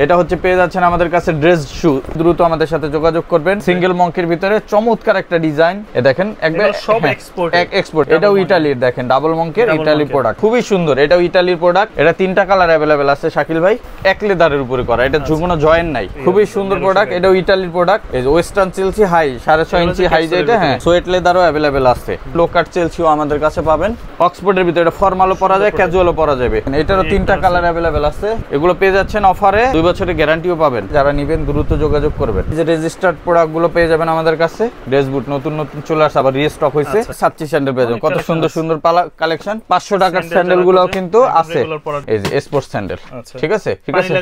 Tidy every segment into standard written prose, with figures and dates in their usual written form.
এটা হচ্ছে পেয়ে যাচ্ছেন আমাদের কাছে ড্রেস শু। দ্রুত আমাদের সাথে যোগাযোগ করবেন। সিঙ্গেল মঙ্কের ভিতরে চমৎকার একটা ডিজাইন, এ দেখেন একবার সব এক্সপোর্ট। এক্সপোর্ট, এটাও ইতালির, দেখেন ডাবল মঙ্কের ইতালি প্রোডাক্ট, খুবই সুন্দর। এটাও ইতালির প্রোডাক্ট। এটা 3টা কালার अवेलेबल আছে শাকিল ভাই, এক লেদারের উপরে করা, এটা কোনো জয়েন্ট নাই, খুবই সুন্দর প্রোডাক্ট। এটাও ইতালির প্রোডাক্ট। এই যে ওয়েস্টার্ন চেলসি হাই 6.5 ইঞ্চি হাই, যেটা হ্যাঁ সোয়েট লেদারও अवेलेबल আছে। লোকার চেলসিও আমাদের কাছে পাবেন। অক্সফোর্ডের ভিতরে এটা ফর্মালও পরা যায়, ক্যাজুয়ালও পরা যাবে। এটারও 3টা কালার अवेलेबल আছে। এগুলো পেয়ে যাচ্ছেন অফারে, 2 বছরের গ্যারান্টিও পাবেন। যারা নেবেন দ্রুত যোগাযোগ করবেন। এই যে রেজিস্টার্ড প্রোডাক্টগুলো পেয়ে যাবেন আমাদের কাছে। ড্রেস বুট নতুন নতুন চলে আসে, আবার রিস্টক হয়েছে। সাচ্চি স্যান্ডেল পেয়ে যাবেন, কত সুন্দর সুন্দর কালেকশন। 500 টাকার স্যান্ডেলগুলোও কিন্তু আছে। এই যে স্পোর্টস স্যান্ডেল, ঠিক আছে, ঠিক আছে,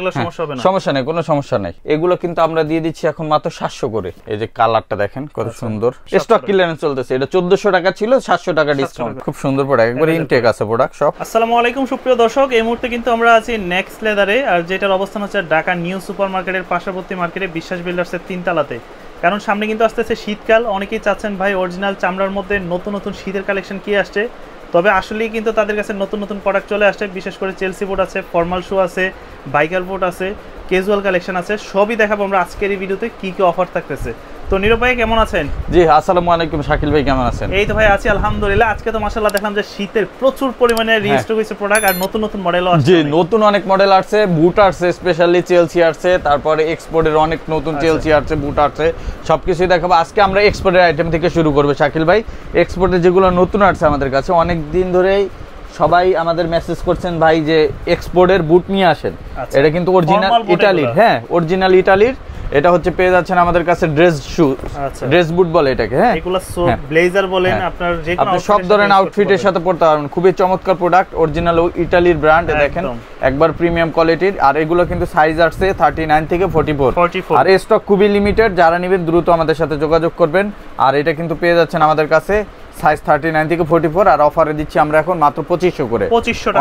সমস্যা নেই, কোনো সমস্যা নাই। এগুলো কিন্তু আমরা দিয়ে দিচ্ছি এখন মাত্র 700 করে। এই যে কালারটা দেখেন কত সুন্দর, স্টক ক্লিয়ারেন্স চলতেছে। এটা 1400 টাকা ছিল, 700 টাকা ডিসকাউন্ট। খুব সুন্দর প্রোডাক্ট, একবার ইনটেক আছে প্রোডাক্ট সব। আসসালামু আলাইকুম সুপ্রিয় দর্শক, এই মুহূর্তে কিন্তু আমরা আছি নেক্সট লেদারে, আর যেটার অবস্থান হচ্ছে ঢাকা নিউ সুপার মার্কেটের পার্শ্ববর্তী মার্কেটে বিশ্বাস বিল্ডার্সের 3 তলাতে। কারণ সামনে কিন্তু আসতেছে শীতকাল, অনেকেই চাচ্ছেন ভাই অরিজিনাল চামড়ার মধ্যে নতুন নতুন শীতের কালেকশন কি আসছে। তবে আসলেই কিন্তু তাদের কাছে নতুন নতুন প্রোডাক্ট চলে আসছে, বিশেষ করে চেলসি বুট আছে, ফর্মাল শু আছে, বাইকার বুট আছে, ক্যাজুয়াল কালেকশন আছে। সবই দেখাবো আমরা আজকের এই ভিডিওতে কি কি অফার থাকতেছে। তো নীরব ভাই কেমন আছেন? জি আসসালামু আলাইকুম। শাকিল ভাই কেমন আছেন? এই তো ভাই আছি আলহামদুলিল্লাহ। আজকে তো মাশাআল্লাহ দেখলাম যে শীতের প্রচুর পরিমাণে রিস্টক হইছে প্রোডাক্ট, আর নতুন নতুন মডেলও আসছে। জি নতুন অনেক মডেল আসছে, বুট আসছে, স্পেশালি চেলসি আসছে, তারপরে এক্সপোর্টের অনেক নতুন চেলসি আসছে, বুট আসছে, সবকিছুই দেখাবো। আজকে আমরা এক্সপোর্টের আইটেম থেকে শুরু করব শাকিল ভাই। এক্সপোর্টের যেগুলো নতুন আসছে আমাদের কাছে, অনেক দিন ধরেই সবাই আমাদের মেসেজ করছেন ভাই যে এক্সপোর্টের বুট নিয়ে আসেন। এটা কিন্তু অরিজিনাল ইতালির, হ্যাঁ অরিজিনাল ইতালির। এটা হচ্ছে পেয়ে যাচ্ছেন আমাদের কাছে ড্রেস শু, ড্রেস বুট বলে এটাকে, হ্যাঁ এগুলো সো ব্লেজার বলেন, আপনার যে কোনো সব ধরনের আউটফিটের সাথে পরতে পারবেন। খুবই চমৎকার প্রোডাক্ট, অরিজিনাল ইতালির ব্র্যান্ড, দেখেন একবার প্রিমিয়াম কোয়ালিটির। আর এগুলো কিন্তু সাইজ আসছে 39 থেকে 44, আর স্টক খুবই লিমিটেড। যারা নেবেন দ্রুত আমাদের সাথে যোগাযোগ করবেন। আর এটা কিন্তু পেয়ে যাচ্ছেন আমাদের কাছে সাইজ 39 থেকে 44, আর অফারে দিচ্ছি আমরা এখন মাত্র 2500 করে,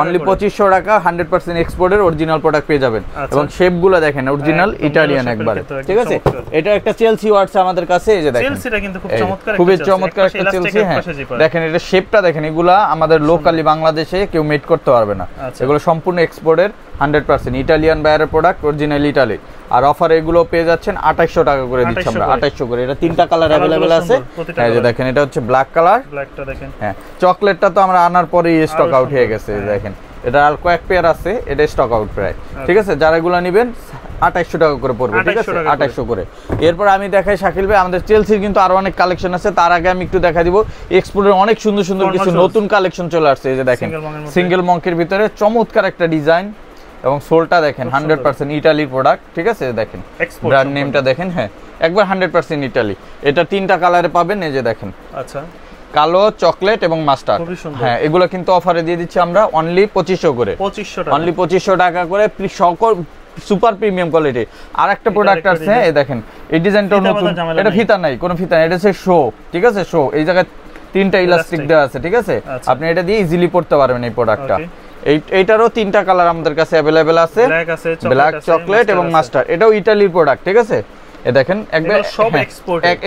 অনলি 2500 টাকা। 100% এক্সপোর্টের অরিজিনাল প্রোডাক্ট পেয়ে যাবেন। এবং শেপগুলো দেখেন অরিজিনাল ইটালিয়ান একবারে, ঠিক আছে। এটা একটা চেলসি ওয়ার্ডস আমাদের কাছে, এই যে দেখেন চেলসিটা কিন্তু খুব চমৎকার, খুবই চমৎকার একটা চেলসি। হ্যাঁ দেখেন এটা শেপটা দেখেন, এগুলা আমাদের লোকালি বাংলাদেশে কেউ মেড করতে পারবে না। এগুলো সম্পূর্ণ এক্সপোর্টের 100% ইটালিয়ান বায়ারের প্রোডাক্ট, অরিজিনাল ইটালি। আর অফারে এগুলো পেয়ে যাচ্ছেন 2800 টাকা করে দিচ্ছি আমরা, 2800 করে। এটা 3টা কালার अवेलेबल আছে। এই যে দেখেন এটা হচ্ছে ব্ল্যাক কালার, ব্ল্যাকটা দেখেন, হ্যাঁ চকলেটটা তো আমরা আনার পরেই স্টক আউট হয়ে গেছে। দেখেন এটা আর কয়েক পেয়ার আছে, এটা স্টক আউট প্রায়, ঠিক আছে। যারা এগুলো নেবেন 2800 টাকা করে পড়বে, ঠিক আছে 2800 করে। এরপর আমি দেখাই শাকিল ভাই, আমাদের চেলসির কিন্তু আরো অনেক কালেকশন আছে। তার আগে আমি একটু দেখা দিব এক্সপোর্টের অনেক সুন্দর সুন্দর কিছু নতুন কালেকশন চলে আসছে। এই যে দেখেন সিঙ্গেল মঙ্কের ভিতরে চমৎকার একটা ডিজাইন, এবং সোলটা দেখেন 100% ইতালির প্রোডাক্ট, ঠিক আছে। দেখেন ব্র্যান্ড নেমটা দেখেন, হ্যাঁ একবার 100% ইতালি। এটা 3টা কালারে পাবেন, এই যে দেখেন, আচ্ছা কালো, চকলেট এবং মাস্টার্ড। হ্যাঁ এগুলো কিন্তু অফারে দিয়ে দিচ্ছি আমরা অনলি 2500 করে, অনলি 2500 টাকা করে। সকল সুপার প্রিমিয়াম কোয়ালিটি। আর একটা প্রোডাক্ট আছে, এই দেখেন এই ডিজাইনটা নতুন, এটা ফিতা নাই, কোনো ফিতা নাই, এটা হচ্ছে শো, ঠিক আছে শো। এই জায়গায় 3টা ইলাস্টিক দেওয়া আছে, ঠিক আছে। আপনি এটা দিয়ে ইজিলি পড়তে পারবেন এই প্রোডাক্টটা। এইটারও 3টা কালার আমাদের কাছে अवेलेबल আছে, ব্ল্যাক, চকলেট এবং মাস্টার্ড। এটাও ইতালির প্রোডাক্ট, ঠিক আছে। এ দেখেন একবার সব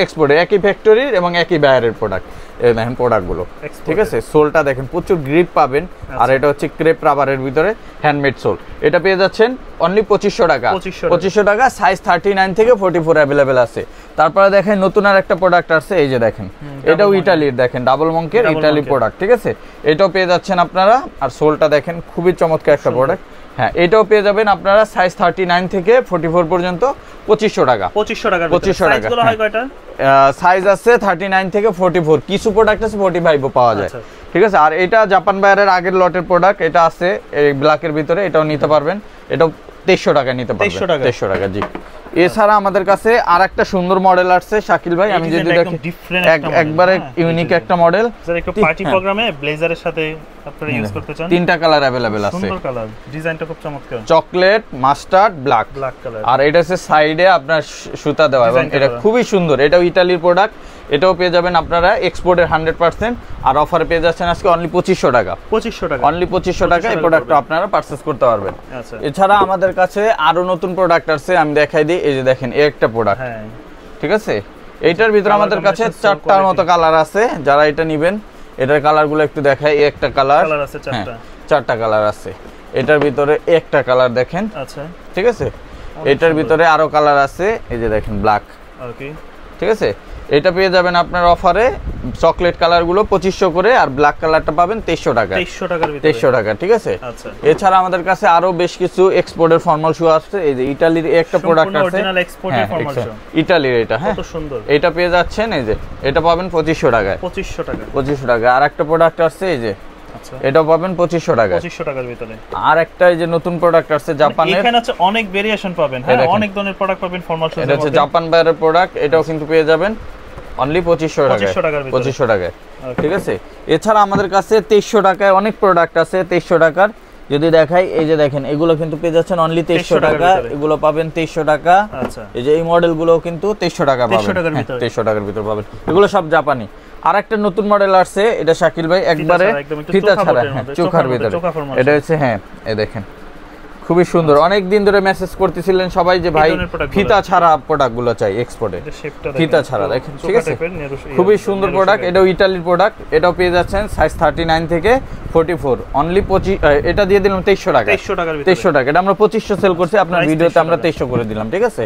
এক্সপোর্টের, একই ফ্যাক্টরির এবং একই বায়ারের প্রোডাক্ট। এই দেখেন প্রোডাক্টগুলো, ঠিক আছে। সোলটা দেখেন প্রচুর গ্রিপ পাবেন। আর এটা হচ্ছে ক্রেপ রাবারের ভিতরে হ্যান্ডমেড সোল। এটা পেয়ে যাচ্ছেন অনলি 2500 টাকা, 2500 টাকা। সাইজ 39 থেকে 44 अवेलेबल আছে। তারপরে দেখেন নতুন আর একটা প্রোডাক্ট আসছে, এই যে দেখেন এটাও ইতালির, দেখেন ডাবল মঙ্কের ইতালি প্রোডাক্ট, ঠিক আছে। এটাও পেয়ে যাচ্ছেন আপনারা। আর সোলটা দেখেন খুবই চমৎকার একটা প্রোডাক্ট, হ্যাঁ এটাও পেয়ে যাবেন আপনারা সাইজ 39 থেকে 44 পর্যন্ত 2500 টাকা, 2500 টাকা। সাইজগুলো হয় কয়টা? সাইজ আছে 39 থেকে 44, কিছু প্রোডাক্ট আছে 45ও পাওয়া যায়, ঠিক আছে। আর এটা জাপান বায়ারের আগের লটের প্রোডাক্ট, এটা আছে এই ব্ল্যাকের ভিতরে, এটাও নিতে পারবেন। এটাও 2300 টাকা নিতে পারবেন, 2300 টাকা, জি। এছাড়া আমাদের কাছে আর একটা সুন্দর মডেল আসছে শাকিল ভাই, আমি যদি দেখি একবারে ইউনিক একটা মডেল, যারা একটু পার্টি প্রোগ্রামে ব্লেজারের সাথে আপনারা ইউজ করতে চান। 3টা কালার अवेलेबल আছে, সুন্দর কালার, ডিজাইনটা খুব চমৎকার, চকলেট, মাস্টার্ড, ব্ল্যাক কালার। আর এটা হচ্ছে সাইডে আপনার সুতা দেওয়া, এবং এটা খুবই সুন্দর। এটাও ইতালির প্রোডাক্ট, এটাও পেয়ে যাবেন আপনারা এক্সপোর্টের 100%। আর অফারে পেয়ে যাচ্ছেন আজকে অনলি 2500 টাকা, 2500 টাকা, অনলি 2500 টাকা এই প্রোডাক্টটা আপনারা পারচেজ করতে পারবেন। আচ্ছা এছাড়া আমাদের কাছে আরো নতুন প্রোডাক্ট আছে, আমি দেখাই দিই। এই যে দেখেন এই একটা প্রোডাক্ট, হ্যাঁ ঠিক আছে। এইটার ভিতরে আমাদের কাছে 4টার মতো কালার আছে। যারা এটা নেবেন এটার কালারগুলো একটু দেখাই। এই একটা কালার আছে, 4টা কালার আছে। এটার ভিতরে একটা কালার দেখেন, আচ্ছা ঠিক আছে। এটার ভিতরে আরো কালার আছে, এই যে দেখেন ব্ল্যাক। ওকে, ঠিক আছে, এটা পেয়ে যাবেন আপনার অফারে চকলেট কালার গুলো 2500 করে, আর ব্ল্যাক কালারটা পাবেন 2300 টাকা। 2300 টাকার ভিতরে, 2300 টাকা। ঠিক আছে, আচ্ছা। এছাড়া আমাদের কাছে আরো বেশ কিছু এক্সপোর্টের ফর্মাল শু আছে। এই যে ইতালির একটা প্রোডাক্ট আছে, অরিজিনাল এক্সপোর্টের ফর্মাল শু, ইতালির এটা। হ্যাঁ, কত সুন্দর। এটা পেয়ে যাচ্ছেন, এই যে এটা পাবেন 2500 টাকায়। 2500 টাকা, 2500 টাকা। আর একটা প্রোডাক্ট আছে, এই যে আচ্ছা, এটাও পাবেন 2500 টাকায়। 2500 টাকার ভিতরে। আর একটা এই যে নতুন প্রোডাক্ট আছে জাপানের, এখানে আছে অনেক ভেরিয়েশন পাবেন। হ্যাঁ, অনেক ধরনের প্রোডাক্ট পাবেন ফর্মাল শু। এটা হচ্ছে জাপান বাইরের প্রোডাক্ট, এটাও কিন্তু পেয়ে যাবেন অনলি 2500 টাকায়। 2500 টাকায়। ঠিক আছে, এছাড়া আমাদের কাছে 2300 টাকায় অনেক প্রোডাক্ট আছে। 2300 টাকার যদি দেখাই, এই যে দেখেন এগুলো কিন্তু পেয়ে যাচ্ছেন অনলি 2300 টাকা। এগুলো পাবেন 2300 টাকা। আচ্ছা, এই যে এই মডেলগুলো কিন্তু 2300 টাকা পাবেন। 2300 টাকার ভিতর পাবেন। এগুলো সব জাপানি। আর একটা নতুন মডেল আসছে, এটা শাকিল ভাই একবারে ফিতা ছাড়া, চোখার ভিতরে। এটা হচ্ছে, হ্যাঁ এই দেখেন খুবই সুন্দর। অনেক দিন ধরে মেসেজ করতেছিলেন সবাই যে ভাই ফিতা ছাড়া প্রোডাক্টগুলো চাই এক্সপোর্টে, ফিতা ছাড়া। দেখেন, ঠিক আছে, খুবই সুন্দর প্রোডাক্ট। এটাও ইতালির প্রোডাক্ট। এটাও পেয়ে যাচ্ছেন সাইজ 39 থেকে 44 অনলি 25। এটা দিয়ে দিলাম 2300 টাকা। 2300 টাকা। এটা আমরা 2500 সেল করছি, আপনার ভিডিওতে আমরা 2300 করে দিলাম। ঠিক আছে,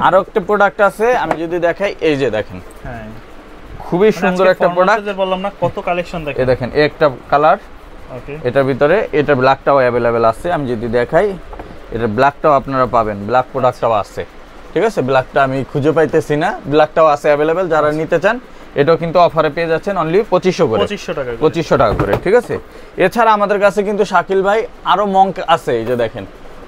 আরো একটা প্রোডাক্ট আছে, আমি যদি দেখাই, এই যে দেখেন, হ্যাঁ খুবই সুন্দর একটা প্রোডাক্ট। বললাম না কত কালেকশন দেখেন। এই দেখেন, এই একটা কালার, এটার ভিতরে এটা ব্ল্যাকটাও অ্যাভেলেবেল আছে। আমি যদি দেখাই, এটা ব্ল্যাকটাও আপনারা পাবেন, ব্ল্যাক প্রোডাক্টটাও আছে। ঠিক আছে, ব্ল্যাকটা আমি খুঁজে পাইতেছি না, ব্ল্যাকটাও আছে অ্যাভেলেবেল। যারা নিতে চান এটাও কিন্তু অফারে পেয়ে যাচ্ছেন অনলি 2500 করে। 2500 টাকা করে। ঠিক আছে, এছাড়া আমাদের কাছে কিন্তু শাকিল ভাই আরো মঙ্ক আছে। এই যে দেখেন,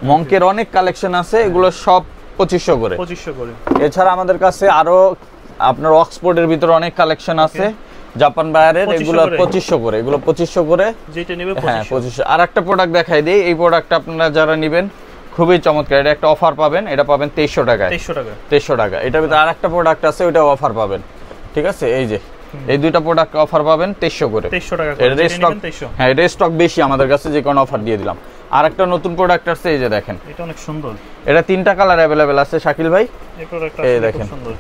মঙ্কের অনেক কালেকশন আছে, এগুলো সব 2500 করে। 2500 করে। এছাড়া আমাদের কাছে আরো আপনার অক্সফোর্ডের ভিতরে অনেক কালেকশন আছে জাপান বায়ারের, এগুলো 2500 করে। এগুলো 2500 করে, যেটা নেবে 2500। আর একটা প্রোডাক্ট দেখাই দেই, এই প্রোডাক্টটা আপনারা যারা নেবেন খুবই চমৎকার। এটা একটা অফার পাবেন, এটা পাবেন 2300 টাকায়। 2300 টাকা। এটার ভিতরে আর একটা প্রোডাক্ট আছে, ওইটাও অফার পাবেন। ঠিক আছে, এই যে এই দুইটা প্রোডাক্ট অফার পাবেন 2300 করে। 2300 টাকা। এর স্টক, হ্যাঁ এর স্টক বেশি আমাদের কাছে, যে কোনো অফার দিয়ে দিলাম। আর একটা নতুন প্রোডাক্ট আছে, এই যে দেখেন, এটা অনেক সুন্দর। এটা 3টা কালার अवेलेबल আছে শাকিল ভাই। এই প্রোডাক্টটা খুব সুন্দর।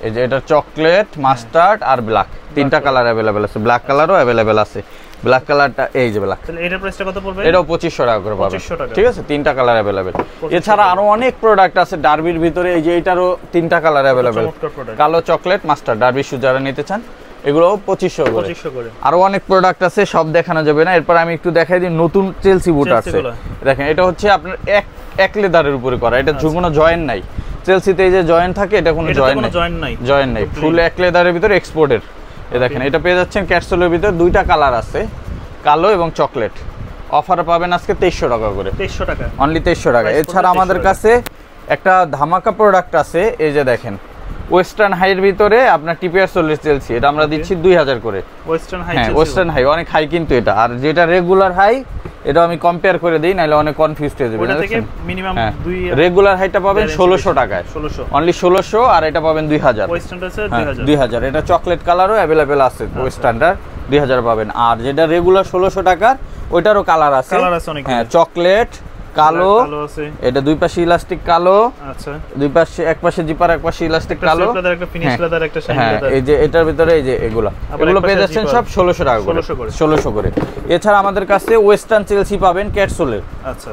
এই যে এটা চকলেট, মাস্টার্ড আর ব্ল্যাক, 3টা কালার अवेलेबल আছে। ব্ল্যাক কালারও अवेलेबल আছে। ব্ল্যাক কালারটা, এই যে ব্ল্যাক, তাহলে এটার প্রাইসটা কত পড়বে? এটাও 2500 টাকা করে পাবেন। ঠিক আছে, 3টা কালার अवेलेबल। এছাড়া আরো অনেক প্রোডাক্ট আছে ডার্বির ভিতরে। এই যে এটারও 3টা কালার अवेलेबल, কালো, চকলেট, মাস্টার্ড। ডার্বি শু যারা নিতে চান এগুলো 2500 করে। আরো অনেক প্রোডাক্ট আছে, সব দেখানো যাবে না। এরপর আমি একটু দেখাই দিই, নতুন চেলসি বুট আছে। দেখেন, এটা হচ্ছে আপনার এক লেদারের উপরে করা, এটা কোনো জয়েন্ট নাই। চেলসিতে এই যে জয়েন্ট থাকে, এটা কোনো জয়েন্ট নাই, ফুল এক লেদারের ভিতরে এক্সপোর্টের। এই দেখেন, এটা পেয়ে যাচ্ছেন ক্যাপসুলের ভিতরে, 2টা কালার আছে, কালো এবং চকলেট। অফারে পাবেন আজকে 2300 টাকা করে। 2300 টাকা, অনলি 2300 টাকা। এছাড়া আমাদের কাছে একটা ধামাকা প্রোডাক্ট আছে, এই যে দেখেন, ওয়েস্টার্ন হাইয়ের ভিতরে আপনার টিপিআর 40 চেলসি, এটা আমরা দিচ্ছি 2000 করে। ওয়েস্টার্ন হাই, হ্যাঁ ওয়েস্টার্ন হাই, অনেক হাই কিন্তু এটা। আর যেটা রেগুলার হাই, এটা আমি কম্পেয়ার করে দেই, নাহলে অনেক কনফিউজড হয়ে যাবে। এটা থেকে মিনিমাম রেগুলার হাইটা পাবেন 1600 টাকায়, অনলি 1600। আর এটা পাবেন 2000। ওয়েস্টার্নটা আছে 2000। এটা চকলেট কালারও अवेलेबल আছে, ওয়েস্টার্নটার 2000 পাবেন। আর যেটা রেগুলার 1600 টাকার, ওইটারও কালার আছে, হ্যাঁ চকলেট, কালো আছে। এটা দুই পাশে ইলাস্টিক কালো, আচ্ছা দুই পাশে, এক পাশে জিপার, এক পাশে ইলাস্টিক কালো, একটা ফিনিশ লেদার, একটা শাইন লেদার। এই যে এটার ভিতরে এই যে এগুলো পেয়ে যাচ্ছেন সব 1600 টাকা করে। 1600 করে। এছাড়া আমাদের কাছে ওয়েস্টার্ন চেলসি পাবেন ক্যাটসোলের। আচ্ছা,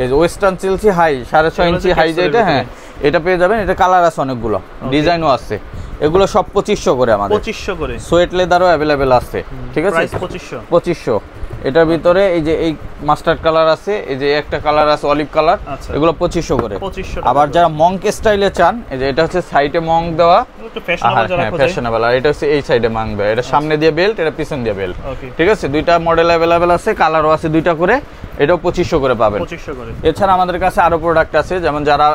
এই যে ওয়েস্টার্ন চেলসি হাই 6.5 ইঞ্চি হাই, যেটা হ্যাঁ এটা পেয়ে যাবেন। এটা কালার আছে অনেকগুলো, ডিজাইনও আছে। এগুলো সব 2500 করে আমাদের। 2500 করে। সোয়েট লেদারও अवेलेबल আছে। ঠিক আছে, প্রাইস 2500। এটার ভিতরে এই যে এই মাস্টার্ড কালার আছে, এই যে একটা কালার আছে অলিভ কালার, এগুলো 2500 করে। আবার যারা মঙ্ক স্টাইলে চান, এই যে এটা হচ্ছে সাইডে মঙ্ক দেওয়া, একটু ফ্যাশনেবল। আর এটা হচ্ছে এই সাইডে মঙ্ক দেওয়া, এটা সামনে দিয়ে বেল্ট, এটা পিছন দিয়ে বেল্ট। ঠিক আছে, দুইটা মডেল अवेलेबल আছে, কালারও আছে 2টা করে। এটাও 2500 করে পাবেন। 2500 করে। এছাড়া আমাদের কাছে আরো প্রোডাক্ট আছে, যেমন যারা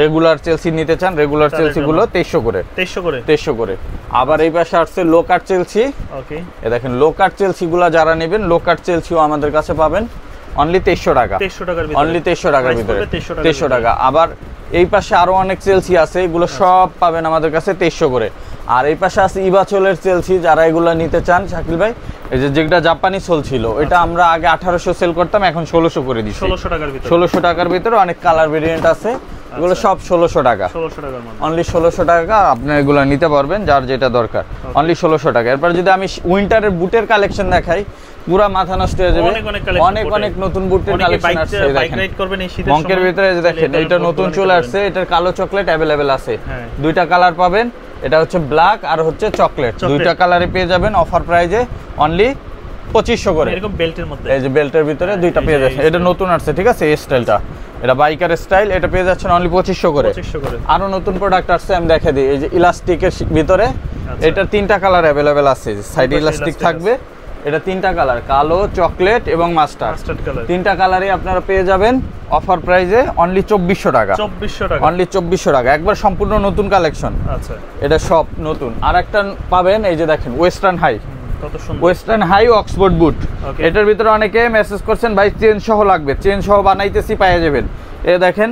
রেগুলার চেলসি নিতে চান, রেগুলার চেলসি গুলো 2300 করে। 2300 করে। আবার এই পাশে আসছে লো কাট চেলসি। ওকে, এই দেখেন লো কাট চেলসি গুলো যারা নেবেন, লো কাট চেলসিও আমাদের কাছে পাবেন অনলি 2300 টাকা। 2300 টাকার ভিতরে, অনলি 2300 টাকার ভিতরে। 2300 টাকা। আবার এই পাশে আরো অনেক চেলসি আছে, এগুলো সব পাবেন আমাদের কাছে 2300 করে। আর এই পাশে আছে ইবাচলের চেলসি, যারা এগুলো নিতে চান শাকিল ভাই, এই যে যেটা জাপানি সোল ছিল, এটা আমরা আগে 1800 সেল করতাম, এখন 1600 করে দিচ্ছি। 1600 টাকার ভিতরে। 1600 টাকার ভিতরে অনেক কালার ভেরিয়েন্ট আছে, এগুলো সব 1600 টাকা, 1600 টাকার মধ্যে অনলি 1600 টাকা আপনি এগুলো নিতে পারবেন যার যেটা দরকার, অনলি 1600 টাকা। এরপর যদি আমি উইন্টারের বুটের কালেকশন দেখাই, পুরা মাথা নষ্ট হয়ে যাবে, অনেক নতুন বুটের কালেকশন আসছে। মঙ্কের ভিতরে যে দেখেন এটা নতুন চলে আসছে, এটার কালো চকলেট अवेलेबल আছে, দুইটা কালার পাবেন, এটা হচ্ছে ব্ল্যাক আর হচ্ছে চকলেট, দুইটা কালারে পেয়ে যাবেন অফার প্রাইজে অনলি 2500 করে। এরকম বেল্টের মধ্যে, এই যে বেল্টের ভিতরে দুইটা পেয়ে যাচ্ছে, এটা নতুন আসছে, ঠিক আছে, এই স্টাইলটা, এটা বাইকার স্টাইল, এটা পেয়ে যাচ্ছেন অনলি 2500 করে। আরো নতুন প্রোডাক্ট আসছে আমি দেখাই দিই, এই যে ইলাস্টিকের ভিতরে, এটা তিনটা কালার अवेलेबल আছে, সাইড ইলাস্টিক থাকবে, এটা তিনটা কালার, কালো, চকলেট এবং মাস্টার্ড কালার, তিনটা কালারই আপনারা পেয়ে যাবেন অফার প্রাইজে অনলি 2400 টাকা, 2400 টাকা, অনলি 2400 টাকা, একবার সম্পূর্ণ নতুন কালেকশন। আচ্ছা, এটা সব নতুন। আরেকটা পাবেন, এই যে দেখেন ওয়েস্টার্ন হাই, কত সুন্দর ওয়েস্টার্ন হাই অক্সফোর্ড বুট। এটার ভিতরে অনেকে মেসেজ করছেন ভাই চেন সহ লাগবে, চেন সহ বানাইতেছি, পেয়ে যাবেন। এই দেখেন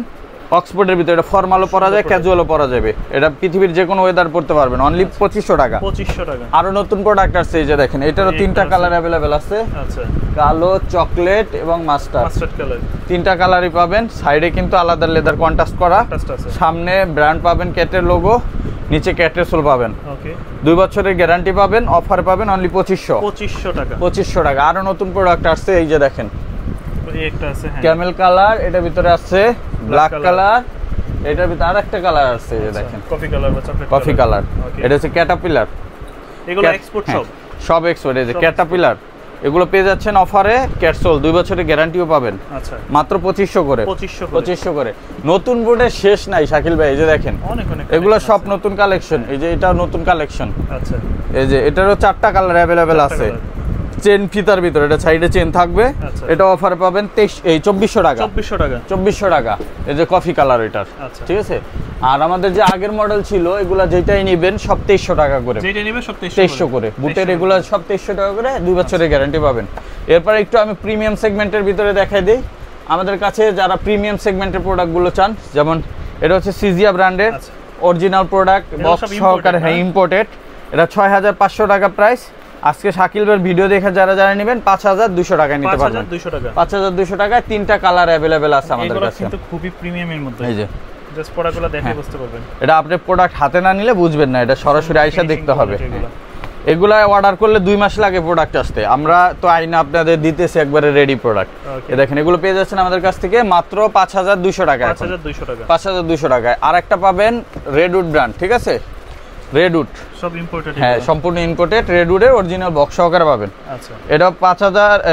অক্সফোর্ডের ভিতরে, এটা ফর্মালও পরা যায়, ক্যাজুয়ালও পরা যাবে, এটা পৃথিবীর যে কোনো ওয়েদার পড়তে পারবেন, অনলি 2500 টাকা, 2500 টাকা। আরো নতুন প্রোডাক্ট আসছে, এই যে দেখেন এটারও তিনটা কালার अवेलेबल আছে, আচ্ছা, কালো, চকলেট এবং মাস্টার্ড কালার, তিনটা কালারই পাবেন। সাইডে কিন্তু আলাদা লেদার কন্ট্রাস্ট করা, সামনে ব্র্যান্ড পাবেন ক্যাটের লোগো, নিচে ক্যাটের সোল পাবেন, ওকে, 2 বছরের গ্যারান্টি পাবেন, অফার পাবেন অনলি 2500 টাকা, 2500 টাকা। আরো নতুন প্রোডাক্ট আসছে, এই যে দেখেন একটা আছে ক্যামেল কালার, এটার ভিতরে আছে ব্ল্যাক কালার, এটার ভিতরে আরেকটা কালার আছে, এই যে দেখেন কফি কালার বা চকলেট কফি কালার, এটা হচ্ছে ক্যাটারপিলার, এগুলো এক্সপোর্ট সব এক্সপোর্ট। এই যে ক্যাটারপিলার, এগুলো পেয়ে যাচ্ছেন অফারে, ক্যাটসোল 2 বছরের গ্যারান্টিও পাবেন, আচ্ছা, মাত্র 2500 করে, 2500 করে। নতুন বোর্ডের শেষ নাই শাকিল ভাই, এই যে দেখেন এগুলো সব নতুন কালেকশন, এই যে এটা নতুন কালেকশন, আচ্ছা, এই যে এটারও 4টা কালার अवेलेबल আছে, চেন ফিতার ভিতরে, এটা সাইডে চেন থাকবে, এটা অফারে পাবেন 2400 টাকা, 2400 টাকা। এই যে কফি কালার এটার, ঠিক আছে। আর আমাদের যে আগের মডেল ছিল এগুলা যেটাই নেবেন সব 2300 টাকা করে, যেটাই নেবেন সব 2300 করে, বুটের এগুলা সব 2300 টাকা করে, 2 বছরের গ্যারান্টি পাবেন। এরপর একটু আমি প্রিমিয়াম সেগমেন্টের ভিতরে দেখাই দেই, আমাদের কাছে যারা প্রিমিয়াম সেগমেন্টের প্রোডাক্টগুলো চান, যেমন এটা হচ্ছে সিজিয়া ব্র্যান্ডের অরিজিনাল প্রোডাক্ট, বক্স সহকারে, হ্যাঁ ইম্পোর্টেড, এটা 6500 টাকা প্রাইস। আজকে শাকিল ভাইয়ের ভিডিও দেখে যারা নিবেন 5200 টাকায় নিতে পারবেন, 5200 টাকায় তিনটা কালার अवेलेबल আছে আমাদের কাছে, কিন্তু খুবই প্রিমিয়ামের মধ্যে। এই যে জাস্ট প্রোডাক্টগুলো দেখে বুঝতে পারবেন, এটা আপনি প্রোডাক্ট হাতে না নিলে বুঝবেন না, এটা সরাসরি আইসা দেখতে হবে। এগুলা অর্ডার করলে 2 মাস লাগে প্রোডাক্ট আসতে, আমরা তো আইনা আপনাদের দিতেছি একবারে রেডি প্রোডাক্ট। এই দেখেন এগুলো পেয়ে যাচ্ছেন আমাদের কাছ থেকে মাত্র 5200 টাকায়, 5200 টাকায়। আর একটা পাবেন রেডউড ব্র্যান্ড, ঠিক আছে, রেডউড সব ইম্পোর্টেড, হ্যাঁ সম্পূর্ণ ইম্পোর্টেড, রেডউডের অরিজিনাল বক্স সহকারে পাবেন। আচ্ছা, এটা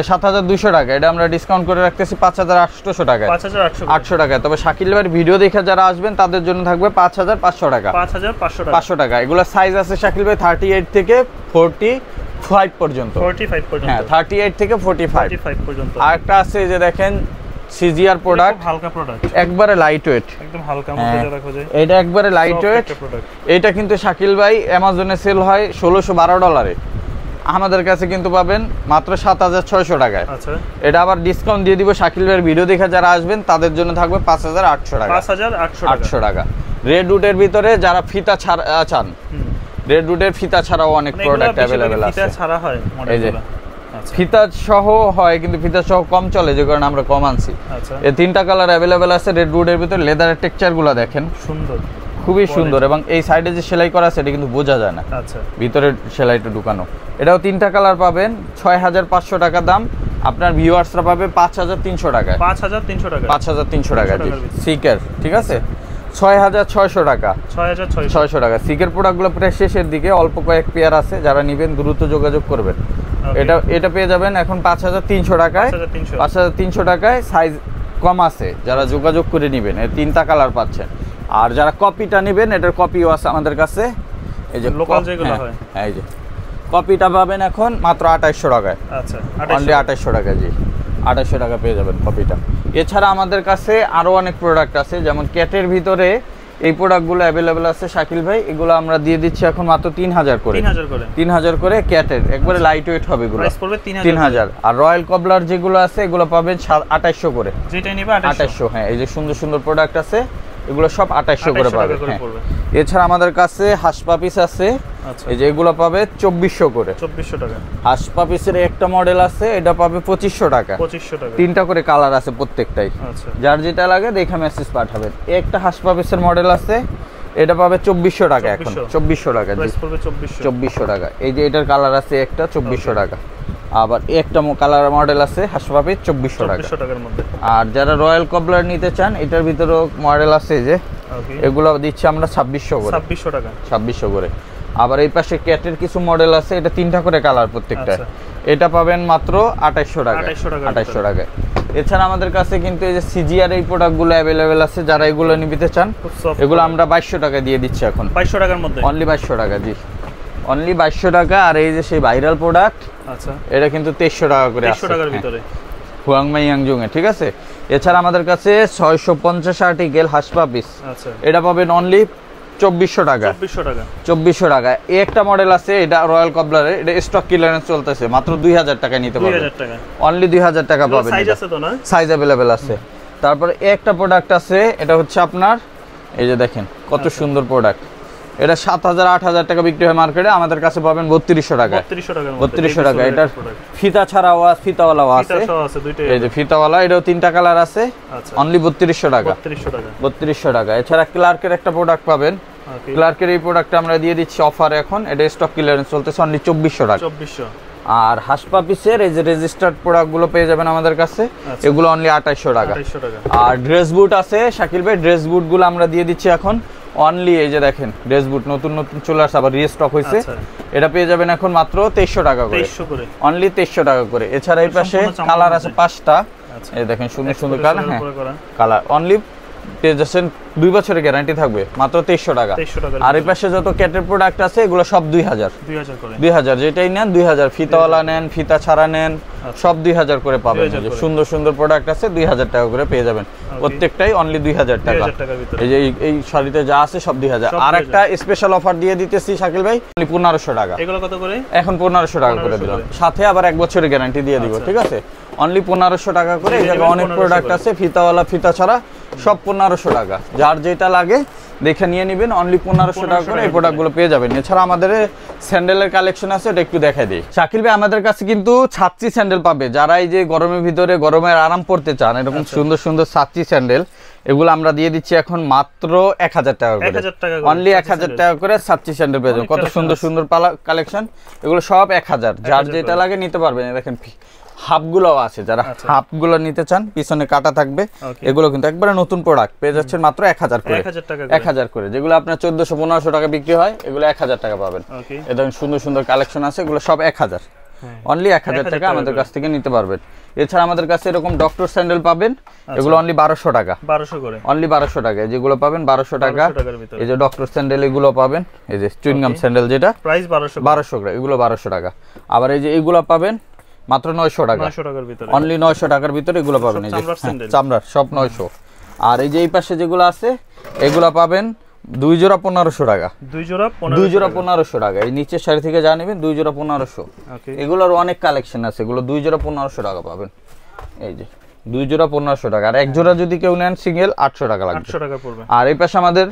7200 টাকা, এটা আমরা ডিসকাউন্ট করে রাখতেছি 5800 টাকায়, 5800 টাকায়। তবে শাকিল ভাইয়ের ভিডিও দেখে যারা আসবেন তাদের জন্য থাকবে 5500 টাকা, 5500 টাকা। এগুলা সাইজ আছে শাকিল ভাই 38 থেকে 45 পর্যন্ত, 45 পর্যন্ত, হ্যাঁ 38 থেকে 45 পর্যন্ত। আর একটা আছে যে দেখেন সিজিআর প্রোডাক্ট, হালকা প্রোডাক্ট, একবারে লাইট ওয়েট, একদম হালকা মধ্যে যারা খোঁজে, এটা একবারে লাইট ওয়েট প্রোডাক্ট। এটা কিন্তু শাকিল ভাই অ্যামাজনে সেল হয় $1612, আমাদের কাছে কিন্তু পাবেন মাত্র 7600 টাকায়। আচ্ছা, এটা আবার ডিসকাউন্ট দিয়ে দিব, শাকিল ভাইয়ের ভিডিও দেখে যারা আসবেন তাদের জন্য থাকবে 5800 টাকা, 5800 টাকা। রেডউডের ভিতরে যারা ফিতা ছাড়া চান, রেডউডের ফিতা ছাড়াও অনেক প্রোডাক্ট अवेलेबल আছে, ফিতা ছাড়া হয় মডেলগুলো, ফিতা সহ হয় কিন্তু ফিতা সহ কম চলে, যে কারণে আমরা কম আনছি। আচ্ছা, এই তিনটা কালার अवेलेबल আছে রেডউডের ভিতরে। লেদারের টেক্সচারগুলো দেখেন সুন্দর, খুবই সুন্দর, এবং এই সাইডে যে সেলাই করা আছে এটা কিন্তু বোঝা যায় না, আচ্ছা, ভিতরে সেলাইটা ঢুকানো। এটাও তিনটা কালার পাবেন, 6500 টাকা দাম। আপনার ভিউয়ার্সরা পাবে 5300 টাকায়, 5300 টাকা, 5300 টাকা। সিকের, ঠিক আছে, 6600 টাকা, 6600 টাকা। সিকের প্রোডাক্টগুলো প্রায় শেষের দিকে, অল্প কয়েক পেয়ার আছে, যারা নেবেন দ্রুত যোগাযোগ করবেন। এটা পেয়ে যাবেন এখন 5300 টাকায়, 5300 টাকায়। সাইজ কম আছে, যারা যোগাযোগ করে নেবেন, এই তিনটা কালার পাচ্ছেন। আর যারা কপিটা নেবেন, এটার কপিও আছে আমাদের কাছে, এই যে লোকাল যেগুলো হয়, হ্যাঁ এই যে কপিটা পাবেন এখন মাত্র 2800 টাকায়, আচ্ছা, অনলি 2800 টাকা, জি 2800 টাকা পেয়ে যাবেন কপিটা। এছাড়া আমাদের কাছে আরো অনেক প্রোডাক্ট আছে, যেমন ক্যাটের ভিতরে এই প্রোডাক্টগুলো अवेलेबल আছে শাকিল ভাই, এগুলো আমরা দিয়ে দিচ্ছি এখন মাত্র 3000 করে, 3000 করে ক্যাটের, একবারে লাইট ওয়েট হবে এগুলো, প্রাইস পড়বে 3000। আর রয়্যাল কবলার যেগুলো আছে এগুলো পাবেন 2800 করে, যেটা নিবে 2800। হ্যাঁ, এই যে সুন্দর সুন্দর প্রোডাক্ট আছে, এগুলো সব 2800 করে পাবেন। এছাড়া আমাদের কাছে হাঁস পাপিস আছে, আচ্ছা এই যে এগুলো পাবে 2400 করে, 2400 টাকা। হাসপা পিসের একটা মডেল আছে, এটা পাবে 2500 টাকা, 2500 টাকা। তিনটা করে কালার আছে প্রত্যেকটাই। আচ্ছা যার যেটা লাগে দেখে মেসেজ পাঠাবেন। একটা হাসপা পিসের মডেল আছে, এটা পাবে 2400 টাকা, এখন 2400 টাকা, জি প্রাইস পড়বে 2400 টাকা। এই যে এটার কালার আছে একটা 2400 টাকা, আবার একটা কালার মডেল আছে হাসপা পিস 2400 টাকা। 2400 টাকার মধ্যে। আর যারা রয়্যাল কবলার নিতে চান, এটার ভিতরেও মডেল আছে, এই যে ওকে এগুলো দিচ্ছি আমরা 2600 করে, 2600 টাকা, 2600 করে। আবার এই পাশে ক্যাটের কিছু মডেল আছে, এটা তিনটা করে কালার প্রত্যেকটা, এটা পাবেন মাত্র 2800 টাকা, 2800 টাকায়। এছাড়া আমাদের কাছে কিন্তু এই যে সিজিআর এই প্রোডাক্টগুলো অ্যাভেলেবেল আছে, যারা এগুলো নিতে চান এগুলো আমরা 2200 টাকা দিয়ে দিচ্ছি এখন, 2200 টাকার মধ্যে, অনলি 2200 টাকা, জি অনলি 2200 টাকা। আর এই যে সেই ভাইরাল প্রোডাক্ট, আচ্ছা এটা কিন্তু 2300 টাকা করে আছে, 2300 টাকার ভিতরে, হুয়াংমাই ইয়াংজুং এ, ঠিক আছে। এছাড়া আমাদের কাছে 650 আর্টিকেল হাসপা পিস, আচ্ছা এটা পাবেন অনলি 2400 টাকা, 2400 টাকা, 2400 টাকা। এই একটা মডেল আছে, এটা রয়্যাল কবলারের, এটা স্টক ক্লিয়ারেন্স চলতেছে, মাত্র 2000 টাকায় নিতে পারবেন, 2000 টাকা, অনলি 2000 টাকা পাবেন। সাইজ আছে তো না? সাইজ अवेलेबल আছে। তারপরে একটা প্রোডাক্ট আছে, এটা হচ্ছে আপনার এই যে দেখেন কত সুন্দর প্রোডাক্ট, এটা 7000 8000 টাকা বিক্রি হয় মার্কেটে, আমাদের কাছে পাবেন 3200 টাকা, 3200 টাকার মধ্যে, 3200 টাকা। এটার ফিতা ছাড়াও ফিতাওয়ালাও আছে, ফিতা সহ আছে দুইটাই, এই যে ফিতাওয়ালা, এটাও তিনটা কালার আছে, আচ্ছা অনলি 3200 টাকা, 3200 টাকা, 3200 টাকা। এছাড়া ক্লার্কের একটা প্রোডাক্ট পাবেন, ওকে ক্লার্কের এই প্রোডাক্টটা আমরা দিয়ে দিচ্ছি অফার এখন, এটা স্টক ক্লিয়ারেন্স চলতেছে, অনলি 2400 টাকা, 2400। আর হাসপা পিসের এই যে রেজিস্টার্ড প্রোডাক্টগুলো পেয়ে যাবেন আমাদের কাছে, আচ্ছা। এগুলো অনলি 2800 টাকা। 2800 টাকা। আর ড্রেস বুট আছে শাকিল ভাই, ড্রেস বুটগুলো আমরা দিয়ে দিচ্ছি এখন অনলি, এই যে দেখেন ড্রেস বুট নতুন নতুন চলে আসছে, আবার রিস্টক হয়েছে, আচ্ছা এটা পেয়ে যাবেন এখন মাত্র 2300 টাকা করে, 2300 করে, অনলি 2300 টাকা করে। এছাড়া এই পাশে কালার আছে 5টা, আচ্ছা এই দেখেন সুন্দর সুন্দর কালার, হ্যাঁ উপরে করা, কালার অনলি পেয়ে যাচ্ছেন 2 বছরের গ্যারান্টি থাকবে, মাত্র 2300 টাকা। 2300 টাকা। আর এই পাশে যত ক্যাটের প্রোডাক্ট আছে এগুলো সব 2000 করে, 2000 যেটাই নেন 2000, ফিতাওয়ালা নেন ফিতা ছাড়া নেন সব 2000 করে পাবেন। এই যে সুন্দর সুন্দর প্রোডাক্ট আছে 2000 টাকা করে পেয়ে যাবেন, প্রত্যেকটাই অনলি 2000 টাকা। 2000 টাকার ভিতরে এই যে এই শাড়িতে যা আছে সব 2000। আর একটা স্পেশাল অফার দিয়ে দিতেছি শাকিল ভাই, অনলি 1500 টাকা। এগুলো কত করে? এখন 1500 টাকা করে দিলাম, সাথে আবার 1 বছরের গ্যারান্টি দিয়ে দিব, ঠিক আছে। অনলি 1500 টাকা করে। এই জায়গায় অনেক প্রোডাক্ট আছে, ফিতাওয়ালা ফিতা ছাড়া সব 1500 টাকা, যার যেটা লাগে দেখে নিয়ে নেবেন, অনলি 1500 টাকা করে এই প্রোডাক্টগুলো পেয়ে যাবেন। এছাড়া আমাদের স্যান্ডেলের কালেকশন আছে, এটা একটু দেখাই দিই শাকিল ভাই। আমাদের কাছে কিন্তু ছাত্রী স্যান্ডেল পাবে, যারা এই যে গরমের ভিতরে গরমের আরাম পড়তে চান, এরকম সুন্দর সুন্দর ছাত্রী স্যান্ডেল, এগুলো আমরা দিয়ে দিচ্ছি এখন মাত্র 1000 টাকা করে, অনলি 1000 টাকা করে ছাত্রী স্যান্ডেল পেয়ে যাবেন। কত সুন্দর সুন্দর কালেকশন, এগুলো সব 1000, যার যেটা লাগে নিতে পারবেন। দেখেন হাফগুলো আছে, যারা হাফগুলো নিতে চান পিছনে কাটা থাকবে, এগুলো কিন্তু একবারে নতুন প্রোডাক্ট পেয়ে যাচ্ছেন মাত্র 1000 করে, 1000 করে। যেগুলো আপনার 1400-1500 টাকা বিক্রি হয়, এগুলো 1000 টাকা পাবেন। এই দেখেন সুন্দর সুন্দর কালেকশন আছে, এগুলো সব 1000, অনলি 1000 টাকা আমাদের কাছ থেকে নিতে পারবেন। এছাড়া আমাদের কাছে এরকম ডক্টর স্যান্ডেল পাবেন, এগুলো অনলি 1200 টাকা, 1200 করে, অনলি 1200 টাকা। যেগুলো পাবেন 1200 টাকা। এই যে ডক্টর স্যান্ডেল এগুলো পাবেন, এই যে চুইংগাম স্যান্ডেল যেটা প্রাইস 1200 করে, এগুলো 1200 টাকা। আবার এই যে এইগুলো পাবেন মাত্র 900 টাকা, 900 টাকার ভিতরে, অনলি 900 টাকার ভিতরে এগুলো পাবেন। এই যে চামড়ার সব 900। আর এই যে এই পাশে যেগুলো আছে এগুলো পাবেন 2 জোড়া 1500 টাকা, 2 জোড়া 1500 টাকা। এই নিচের শাড়ি থেকে যা নেবেন 2 জোড়া 1500। এগুলোর অনেক কালেকশন আছে, এগুলো 2 জোড়া 1500 টাকা পাবেন। এই যে 2 জোড়া 1500 টাকা, আর এক জোড়া যদি কেউ নেন সিঙ্গেল 800 টাকা লাগবে, 800 টাকা পড়বে। আর এই পাশে আমাদের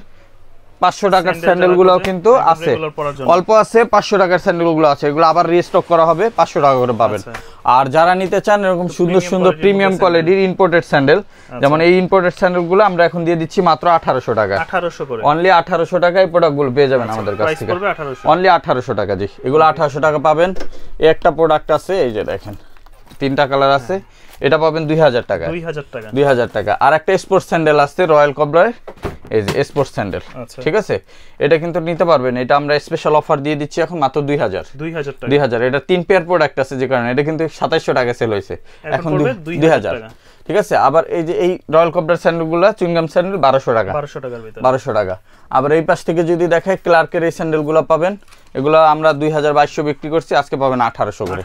500 টাকার স্যান্ডেল গুলো কিন্তু আছে, অল্প আছে 500 টাকার স্যান্ডেল গুলো আছে, এগুলো আবার রিস্টক করা হবে, 500 টাকা করে পাবেন। আর যারা নিতে চান এরকম সুন্দর সুন্দর প্রিমিয়াম কোয়ালিটির ইম্পোর্টেড স্যান্ডেল, যেমন এই ইম্পোর্টেড স্যান্ডেল গুলো আমরা এখন দিয়ে দিচ্ছি মাত্র 1800 টাকা, 1800 করে, অনলি 1800 টাকায় প্রোডাক্ট গুলো পেয়ে যাবেন আমাদের কাছ থেকে, অনলি 1800 টাকা। জি এগুলো 1800 টাকা পাবেন। এই একটা প্রোডাক্ট আছে, এই যে দেখেন 3টা কালার আছে, এটা পাবেন 2000 টাকা, 2000 টাকা। আর একটা স্পোর্টস স্যান্ডেল আছে রয়্যাল কবলার, এই যে স্পোর্টস স্যান্ডেল, ঠিক আছে, এটা কিন্তু নিতে পারবেন। এটা আমরা স্পেশাল অফার দিয়ে দিচ্ছি এখন মাত্র 2000 টাকা। এটা 3 পেয়ার প্রোডাক্ট আছে, যে কারণে এটা কিন্তু 2700 টাকা সেল হয়েছে, এখন 2000, ঠিক আছে। আবার এই যে এই রয়্যাল কবলার স্যান্ডেলগুলো চুইংগাম স্যান্ডেল 1200 টাকা, 1200 টাকা। আবার এই পাশ থেকে যদি দেখায় ক্লার্কের এই স্যান্ডেলগুলো পাবেন, এগুলো আমরা 2200 বিক্রি করছি, আজকে পাবেন 1800 করে,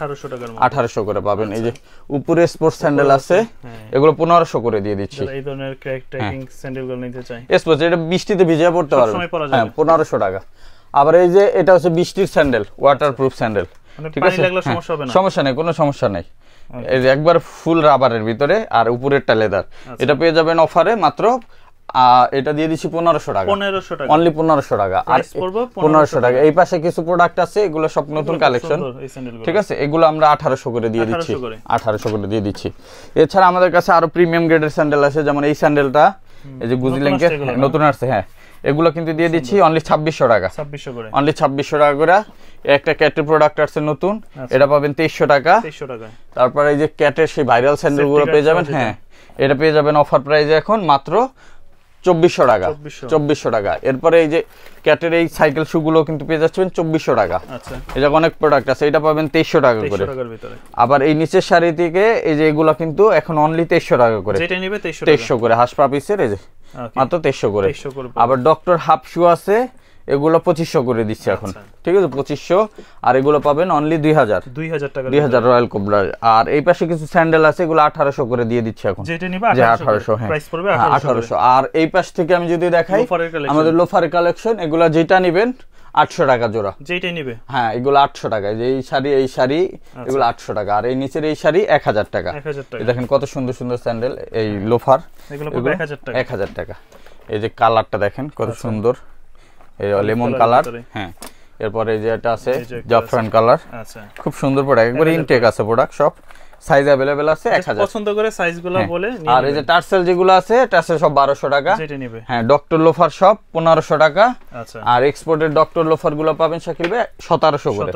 1800 করে পাবেন। এই যে উপরে স্পোর্টস স্যান্ডেল আছে, এগুলো 1500 করে দিয়ে দিচ্ছি। এই ধরনের ক্র্যাক ট্র্যাকিং স্যান্ডেলগুলো নিতে চাই, স্পোর্টস, এটা বৃষ্টিতে ভিজে পড়তে পারবে, হ্যাঁ 1500 টাকা। আবার এই যে এটা হচ্ছে বৃষ্টির স্যান্ডেল, ওয়াটারপ্রুফ স্যান্ডেল, ঠিক আছে, সমস্যা নেই, কোনো সমস্যা নেই। এই যে একবার ফুল রাবারের ভিতরে, আর উপরেরটা লেদার, এটা পেয়ে যাবেন অফারে মাত্র এটা দিয়ে দিচ্ছি 1500 টাকা, 1500 টাকা অনলি 1500 টাকা। আর 1500 টাকা। এই পাশে কিছু প্রোডাক্ট আছে, এগুলো সব নতুন কালেকশন, ঠিক আছে? এগুলো আমরা 1800 করে দিয়ে দিচ্ছি, 1800 করে দিয়ে দিচ্ছি। এছাড়া আমাদের কাছে আরো প্রিমিয়াম গ্রেডের স্যান্ডেল আছে, যেমন এই স্যান্ডেলটা, এই যে গুজিল্যাঙ্কের নতুন আসছে, হ্যাঁ, এগুলো কিন্তু দিয়ে দিচ্ছি অনলি 2600 টাকা, 2600 করে, অনলি 2600 টাকা করে। একটা ক্যাটের প্রোডাক্ট আছে নতুন, এটা পাবেন 2300 টাকা, 2300 টাকা। তারপর এই যে ক্যাটের সেই ভাইরাল স্যান্ডেল গুলো পেয়ে যাবেন, হ্যাঁ, এটা পেয়ে যাবেন অফার প্রাইসে এখন মাত্র 2400 টাকা, 2400 টাকা। এরপরে এই যে ক্যাটের এই সাইকেল শু গুলো কিন্তু পেয়ে যাচ্ছেন 2400 টাকা। আচ্ছা, এটা অনেক প্রোডাক্ট আছে, এটা পাবেন 2300 টাকা করে। আবার এই নিচের শাড়ি থেকে এই যে এগুলো কিন্তু এখন অনলি 2300 টাকা করে, যেটা নিবে 2300 করে। হাঁস পা পিসের এই যে মাত্র 2300 করে। আবার ডক্টর হাফ শু আছে, এগুলো 2500 করে দিচ্ছি এখন, ঠিক আছে, 2500। আর এগুলো পাবেন অনলি 2000 টাকা, 2000 রয়্যাল কোবরা। আর এই পাশে কিছু স্যান্ডেল আছে, এগুলো 1800 করে দিয়ে দিচ্ছি এখন, যেটা নিবে 1800, হ্যাঁ, প্রাইস পড়বে 1800। আর এই পাশ থেকে আমি যদি দেখাই আমাদের লোফার কালেকশন, এগুলো যেটা নেবেন 800 টাকা জোড়া, যেটাই নিবে, হ্যাঁ, এগুলো 800 টাকা। যে এই শাড়ি এগুলো 800 টাকা। আর এই নিচের এই শাড়ি 1000 টাকা। দেখেন কত সুন্দর সুন্দর স্যান্ডেল, এই লোফার, এগুলো 1000 টাকা। এই যে কালারটা দেখেন কত সুন্দর, এই লেমন কালার, হ্যাঁ। এরপরে এই যে এটা আছে জাফরান কালার, আচ্ছা, খুব সুন্দর প্রোডাক্ট, একবার ইনটেক আছে প্রোডাক্ট, সব সাইজ अवेलेबल আছে, 1000 পছন্দ করে সাইজগুলো বলে নিয়ে। আর এই যে টার্সেল যেগুলো আছে, টার্সেল সব 1200 টাকা, যেটা নেবে, হ্যাঁ। ডক্টর লোফার সব 1500 টাকা, আচ্ছা। আর এক্সপোর্টের ডক্টর লোফার গুলো পাবেন শাকিল ভাই 1700 করে,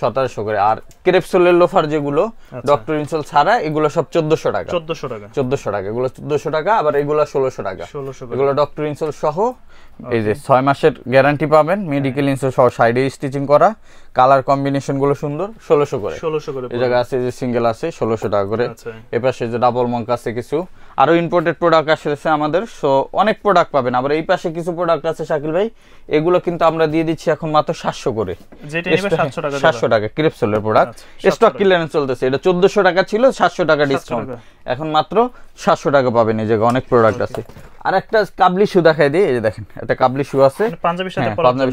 1700 করে। আর ক্রেপসোলের লোফার যেগুলো ডক্টর ইনসোল ছাড়া, এগুলো সব 1400 টাকা, 1400 টাকা, 1400 টাকা, এগুলো 1400 টাকা। আবার এগুলো 1600 টাকা, 1600 এগুলো ডক্টর ইনসোল সহ। এই যে 6 মাসের গ্যারান্টি পাবেন, মেডিকেল ইনসোল সহ, সাইডে স্টিচিং করা, কালার কম্বিনেশন গুলো সুন্দর, 1600 করে, 1600 করে। এই জায়গা আছে যে সিঙ্গেল আছে 1600 টাকা করে। এপাশে যে ডাবল মঙ্ক আছে কিছু, আরো ইম্পোর্টেড প্রোডাক্ট আসছে আমাদের, সো অনেক প্রোডাক্ট পাবেন। আবার এই পাশে কিছু প্রোডাক্ট আছে শাকিল ভাই, এগুলো কিন্তু আমরা দিয়ে দিচ্ছি এখন মাত্র 700 করে, যেটা নেবে 700 টাকা, 700 টাকা ক্রেপসোলের প্রোডাক্ট। স্টক ক্লিয়ারেন্স চলতেছে, এটা 1400 টাকা ছিল, 700 টাকা ডিসকাউন্ট, এখন মাত্র 700 টাকা পাবেন। এই জায়গা অনেক প্রোডাক্ট আছে। আর একটা কাবলি শু দেখাই দিই, এই যে দেখেন একটা কাবলি শু আছে, পাঞ্জাবির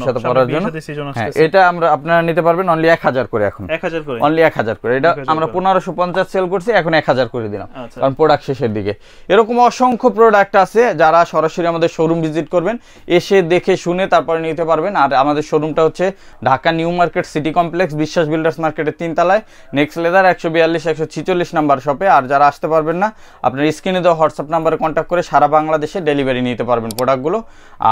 সাথে পরার জন্য, হ্যাঁ। এটা আমরা আপনারা নিতে পারবেন অনলি 1000 করে, এখন 1000 করে, অনলি 1000 করে। এটা আমরা 1550 সেল করছি, এখন 1000 করে দিলাম, কারণ প্রোডাক্ট শেষের দিকে। এরকম অসংখ্য প্রোডাক্ট আছে, যারা সরাসরি আমাদের শোরুম ভিজিট করবেন, এসে দেখে শুনে তারপরে নিতে পারবেন। আর আমাদের শোরুমটা হচ্ছে Dhaka new market city complex, বিশ্বাস বিল্ডার্স মার্কেটের 3 তলায়, নেক্সট লেদার 142 146 নাম্বার শপে। আর যারা আসতে পারবেন না, আপনার স্ক্রিনে দেওয়া হোয়াটসঅ্যাপ নাম্বারে কন্ট্যাক্ট করে সারা বাংলাদেশে ডেলিভারি নিতে পারবেন প্রোডাক্টগুলো।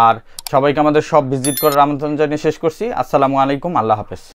আর সবাইকে আমাদের সব ভিজিট করার আমন্ত্রণ জানিয়ে শেষ করছি। আসসালামু আলাইকুম, আল্লাহ হাফেজ।